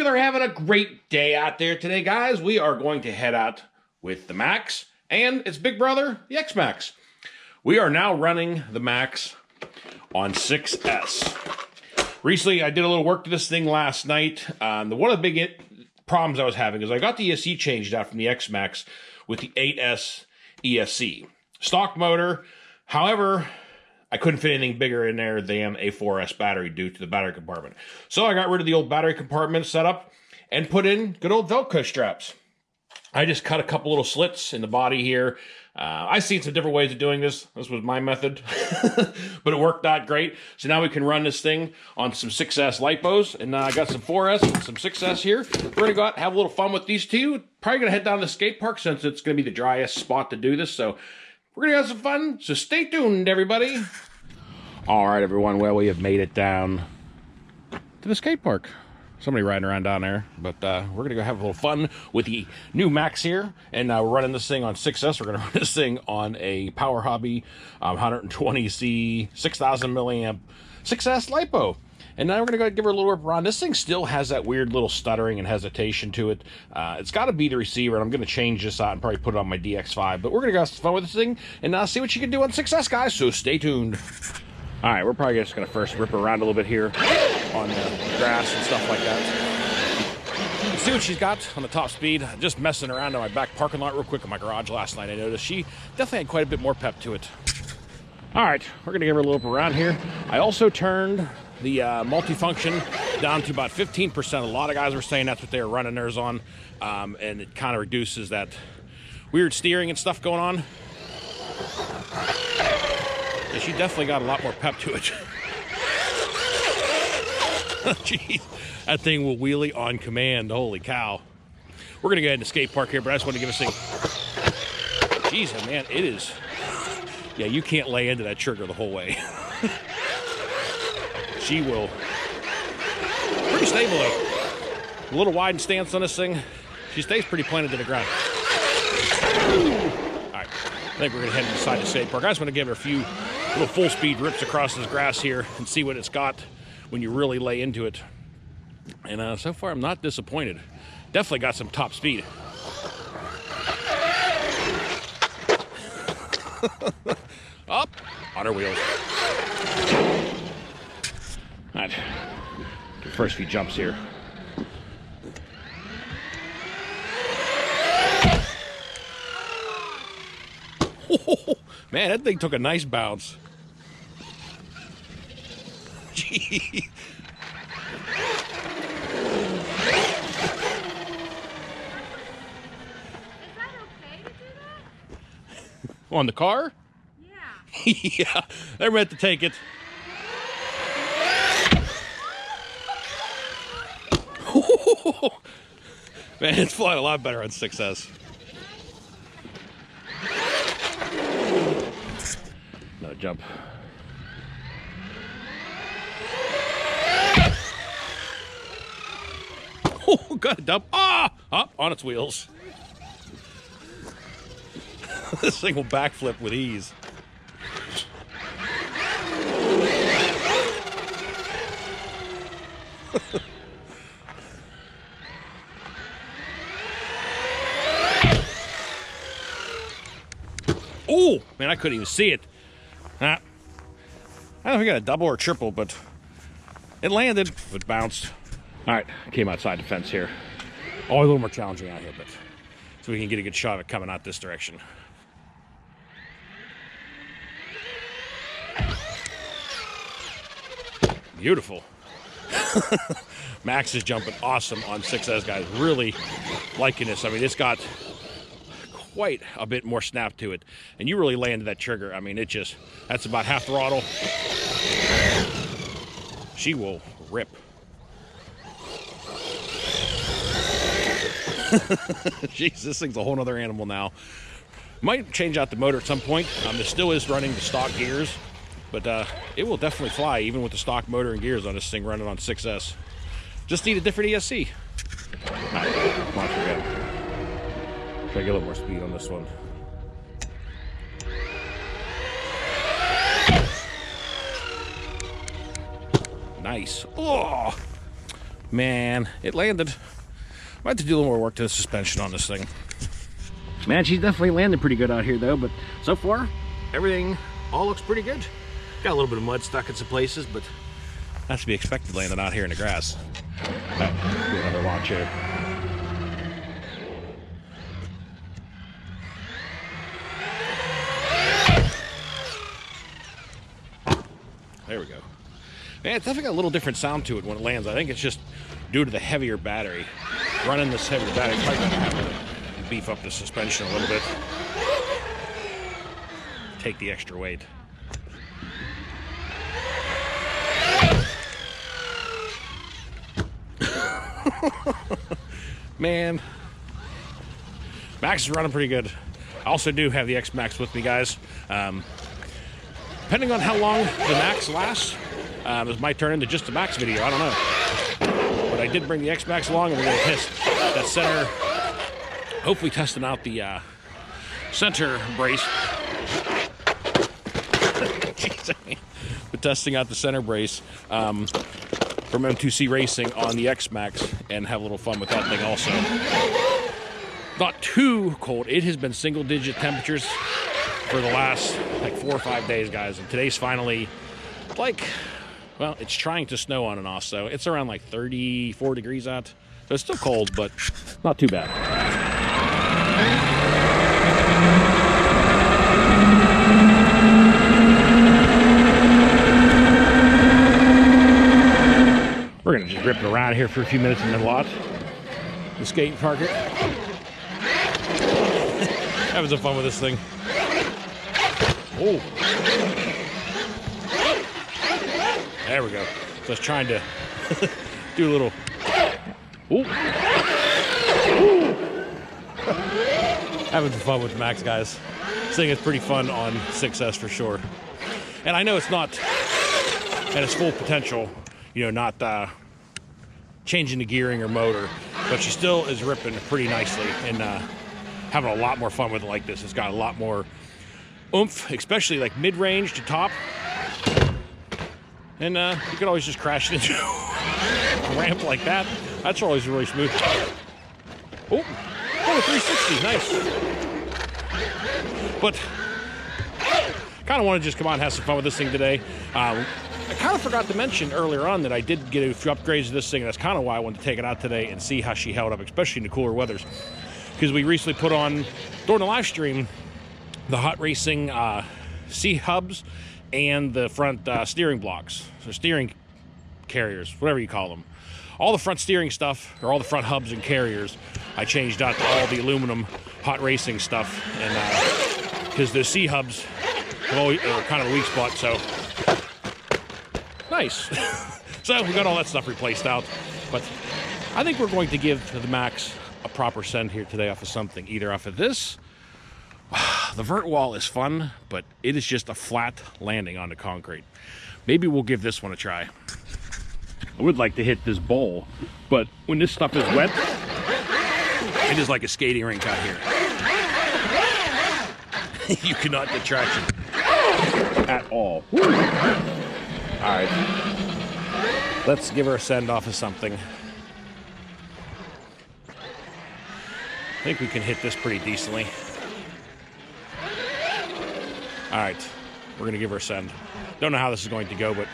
they're having a great day out there today, guys. We are going to head out with the Maxx and its big brother, the X-Maxx. We are now running the Maxx on 6S. Recently, I did a little work to this thing last night. One of the big problems I was having is I got the ESC changed out from the X-Maxx with the 8S ESC. Stock motor, however, I couldn't fit anything bigger in there than a 4S battery due to the battery compartment. So I got rid of the old battery compartment setup and put in good old Velcro straps. I just cut a couple little slits in the body here. I've seen some different ways of doing this. This was my method, but it worked out great. So now we can run this thing on some 6S lipos, and I got some 4S and some 6S here. We're going to go out and have a little fun with these two. Probably going to head down to the skate park since it's going to be the driest spot to do this. So we're going to have some fun. So stay tuned, everybody. All right, everyone. Well, we have made it down to the skate park. Somebody riding around down there, but we're going to go have a little fun with the new Maxx here, and we're running this thing on 6S. We're going to run this thing on a Power Hobby 120C 6,000 milliamp 6S LiPo. And now we're going to go give her a little rip around. This thing still has that weird little stuttering and hesitation to it. It's got to be the receiver, and I'm going to change this out and probably put it on my DX5. But we're going to go have some fun with this thing and see what you can do on 6S, guys, so stay tuned. All right, we're probably just going to first rip around a little bit here on the grass and stuff like that. Let's see what she's got on the top speed. Just messing around on my back parking lot real quick in my garage last night. I noticed she definitely had quite a bit more pep to it. All right, we're going to give her a little rip around here. I also turned the multifunction down to about 15%. A lot of guys were saying that's what they were running theirs on, and it kind of reduces that weird steering and stuff going on. Yeah, she definitely got a lot more pep to it. Jeez, that thing will wheelie on command. Holy cow. We're going to go ahead and skate park here, but I just want to give this thing... Jeez, man, it is... Yeah, you can't lay into that trigger the whole way. She will... Pretty stable, though. A little wide stance on this thing. She stays pretty planted to the ground. All right, I think we're going to head inside the skate park. I just want to give her a few little full speed rips across this grass here and see what it's got when you really lay into it. And so far I'm not disappointed. Definitely got some top speed. Up on her wheels. All right, the first few jumps here. Man, that thing took a nice bounce. Gee. Is that okay to do that? On the car? Yeah. Yeah, they're meant to take it. Man, it's flying a lot better on 6S. Another jump. Oh, got a dump. Ah! Up on its wheels. This thing will backflip with ease. Oh, man, I couldn't even see it. I don't know if we got a double or triple, but it landed, but bounced. All right, came outside the fence here. Oh, a little more challenging out here, but so we can get a good shot of it coming out this direction. Beautiful. Maxx is jumping awesome on 6S, guys. Really liking this. I mean, it's got quite a bit more snap to it, and you really lay into that trigger. I mean, it just, that's about half throttle. She will rip. Jeez, this thing's a whole nother animal now. Might change out the motor at some point. This still is running the stock gears, but it will definitely fly even with the stock motor and gears on this thing running on 6S. Just need a different ESC. All right, launch her again. Try to get a little more speed on this one. Nice. Oh, Man, it landed. Might have to do a little more work to the suspension on this thing. Man, she's definitely landing pretty good out here though, but so far, everything all looks pretty good. Got a little bit of mud stuck in some places, but that's to be expected landing out here in the grass. All right, do another launch here. There we go. Man, it's definitely got a little different sound to it when it lands. I think it's just due to the heavier battery. Running this heavier battery, it's probably gonna have to beef up the suspension a little bit. Take the extra weight. Man, Maxx is running pretty good. I also do have the X-Maxx with me, guys. Depending on how long the Maxx lasts, this might turn into just a Maxx video. I don't know. But I did bring the X-Maxx along, and we're going to test that center. Hopefully testing out the center brace. But testing out the center brace from M2C Racing on the X-Maxx and have a little fun with that thing also. Not too cold. It has been single-digit temperatures for the last like 4 or 5 days, guys, and today's finally like, well, it's trying to snow on and off, so it's around like 34 degrees out, so it's still cold, but not too bad. We're gonna just rip it around here for a few minutes in the lot, the skate park it. Having some fun with this thing. Oh, there we go. Just trying to do a little. Ooh. Having some fun with Maxx, guys. This thing is pretty fun on 6S for sure. And I know it's not at its full potential, you know, not changing the gearing or motor, but she still is ripping pretty nicely and having a lot more fun with it like this. It's got a lot more oomph, especially like mid-range to top, and you could always just crash it into a ramp like that. That's always really smooth. Oh, 360, nice. But kind of want to just come on and have some fun with this thing today. I kind of forgot to mention earlier on that I did get a few upgrades to this thing, and that's kind of why I wanted to take it out today and see how she held up, especially in the cooler weathers, because we recently put on during the live stream the Hot Racing C-hubs and the front steering blocks, so steering carriers, whatever you call them. All the front steering stuff, or all the front hubs and carriers, I changed out to all the aluminum Hot Racing stuff, and because the C-hubs are kind of a weak spot, so nice. So we got all that stuff replaced out, but I think we're going to give the Maxx a proper send here today off of something, either off of this. The vert wall is fun, but it is just a flat landing on the concrete. Maybe we'll give this one a try. I would like to hit this bowl, but when this stuff is wet, it is like a skating rink out here. You cannot get traction at all. Woo. All right, let's give her a send off of something. I think we can hit this pretty decently. All right, we're gonna give her a send. Don't know how this is going to go, but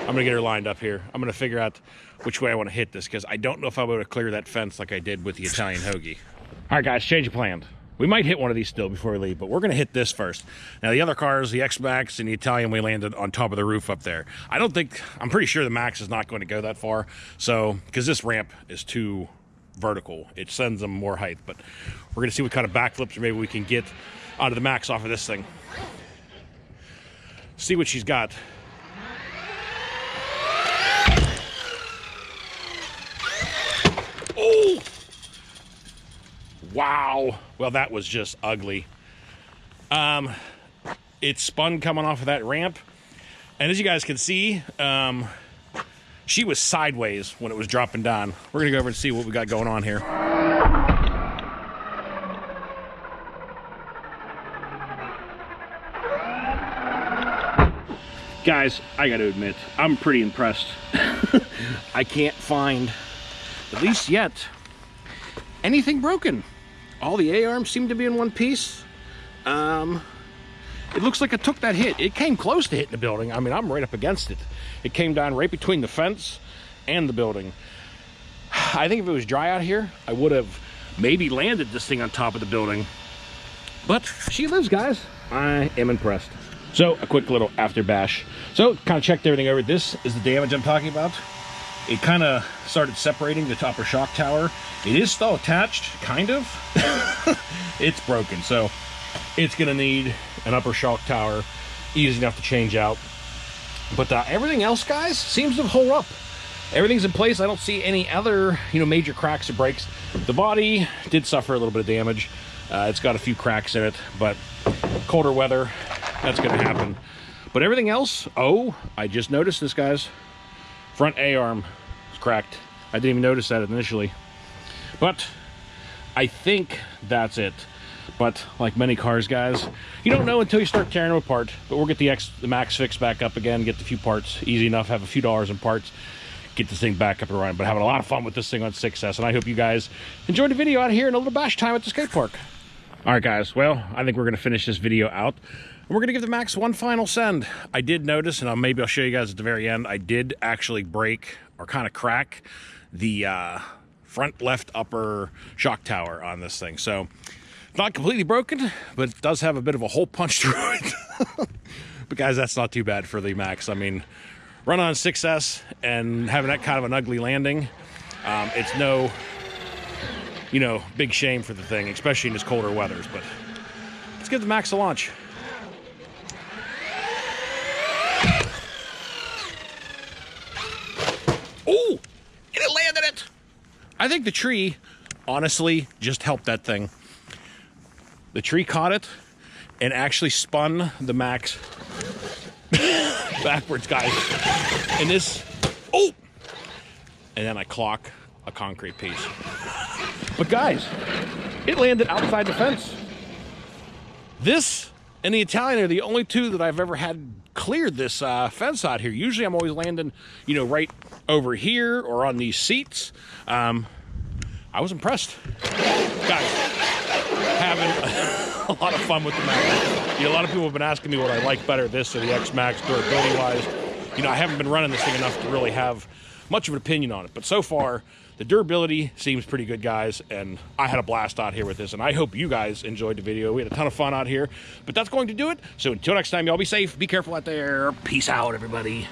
I'm gonna get her lined up here. I'm gonna figure out which way I want to hit this, because I don't know if I'll be able to clear that fence like I did with the Italian hoagie. All right, guys, change of plan. We might hit one of these still before we leave, but we're gonna hit this first. Now, the other cars, the X-Maxx and the Italian, we landed on top of the roof up there. I'm pretty sure the Maxx is not going to go that far, so, because this ramp is too vertical, it sends them more height, but we're gonna see what kind of backflips maybe we can get onto the Maxx off of this thing. See what she's got. Oh! Wow. Well, that was just ugly. It spun coming off of that ramp, and as you guys can see, she was sideways when it was dropping down. We're gonna go over and see what we got going on here. Guys, I gotta admit, I'm pretty impressed. I can't find, at least yet, anything broken. All the A-arms seem to be in one piece. It looks like it took that hit. It came close to hitting the building. I mean, I'm right up against it. It came down right between the fence and the building. I think if it was dry out here, I would have maybe landed this thing on top of the building. But she lives, guys. I am impressed. So, a quick little after bash. So, kind of checked everything over. This is the damage I'm talking about. It kind of started separating the upper shock tower. It is still attached, kind of. It's broken, so it's going to need an upper shock tower. Easy enough to change out. But everything else, guys, seems to hold up. Everything's in place. I don't see any other, major cracks or breaks. The body did suffer a little bit of damage. It's got a few cracks in it, but colder weather, that's going to happen. But everything else, oh, I just noticed this, guys. Front A-arm is cracked. I didn't even notice that initially. But I think that's it. But like many cars, guys, you don't know until you start tearing them apart. But we'll get the Maxx fixed back up again, get the few parts. Easy enough, have a few dollars in parts, get this thing back up and running. But having a lot of fun with this thing on 6S, and I hope you guys enjoyed the video out here and a little bash time at the skate park. All right, guys, well, I think we're going to finish this video out. And we're going to give the Maxx one final send. I did notice, and maybe I'll show you guys at the very end, I did actually break or kind of crack the front left upper shock tower on this thing. So, not completely broken, but it does have a bit of a hole punched through it. But guys, that's not too bad for the Maxx. I mean, run on 6S and having that kind of an ugly landing, it's no, big shame for the thing, especially in this colder weathers. But let's give the Maxx a launch. Oh, and it landed it. I think the tree, honestly, just helped that thing. The tree caught it and actually spun the Maxx backwards, guys. And this, oh! And then I clock a concrete piece. But guys, it landed outside the fence. This and the Italian are the only two that I've ever had cleared this fence out here. Usually I'm always landing, right over here or on these seats. I was impressed. Guys, having a lot of fun with the Maxx. A lot of people have been asking me what I like better, this or the X-Maxx durability-wise. I haven't been running this thing enough to really have much of an opinion on it. But so far, the durability seems pretty good, guys. And I had a blast out here with this. And I hope you guys enjoyed the video. We had a ton of fun out here. But that's going to do it. So until next time, y'all be safe. Be careful out there. Peace out, everybody.